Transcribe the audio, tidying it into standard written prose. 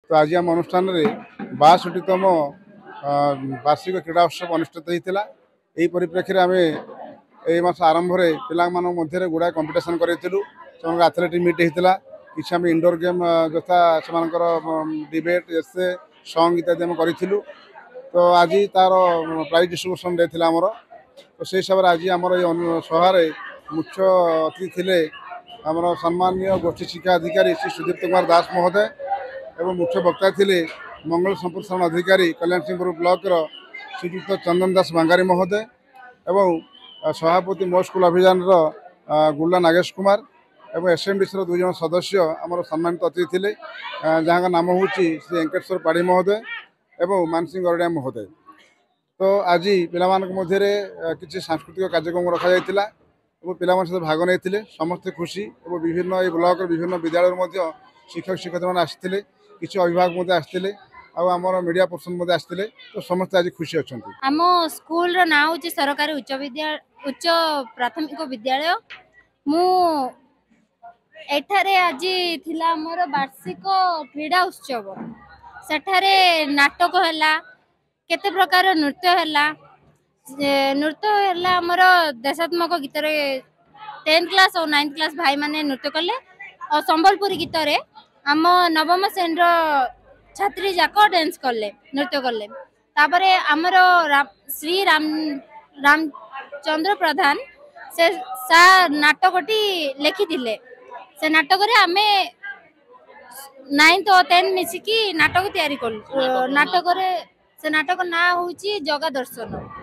तो आज आम अनुष्ठान में 62तम वार्षिक क्रीड़ा उत्सव अनुष्ठित होता यही परिप्रेक्षी में आम यस आरंभ में पिला मध्य गुड़ा कंपिटिशन करूँ एथलेटिक मीट होता किसी आम इंडोर गेम यथा से डिबेट एसे सॉन्ग इत्यादि आम करूँ तो आज तार प्राइज डिस्ट्रीब्यूशन डे था आमर तो से हिसाब से आज आमर ये सभार मुख्य अतिथि थे आमर सम्माननीय गोष्ठी शिक्षा अधिकारी श्री सुदीप्त कुमार दास महोदय एवं मुख्य वक्ता थे मंगल संप्रसारण अधिकारी कल्याण सिंहपुर ब्लॉक श्रीजुक्त चंदन दास बांगारी महोदय एवं सभापति मो स्कूल अभियान गुल्ला नागेश कुमार एवं एसएमडीसी दुई जन सदस्य आमर सम्मानित अतिथि थे जहाँ नाम हूँ श्री वेंकटेश्वर पाढ़ी महोदय एवं मानसिंह गरडिया महोदय। तो आज पिला मध्य किसी सांस्कृतिक कार्यक्रम रखा जाता पिला सहित भाग नहीं समस्ते खुशी और विभिन्न ये ब्लॉक विभिन्न विद्यालय शिक्षक शिक्षक मैंने आसते किसी अभिभावक आसते आमर मीडिया पर्सन आसते तो समस्ते आज खुशी अच्छा। आम स्कूल ना हूँ सरकारी उच्च प्राथमिक विद्यालय मु एठारे आज थिला आमर वार्षिक क्रीड़ा उत्सव सेठारे नाटक है केते प्रकार नृत्य है आमर देशात्मक गीत 10th क्लास और 9th क्लास भाई माने नृत्य कले और संबलपुरी गीत रे आम नवम श्रेणी छात्री जाक डांस कले नृत्य कले तापरे आमर श्री रामचंद्र प्रधान से सा नाटकटी लिखिथिले से नाटक रे आमे 9th और 10th मिसिकी नाटक तैयारी कलु नाटक रे से नाटक ना होची जगा दर्शन।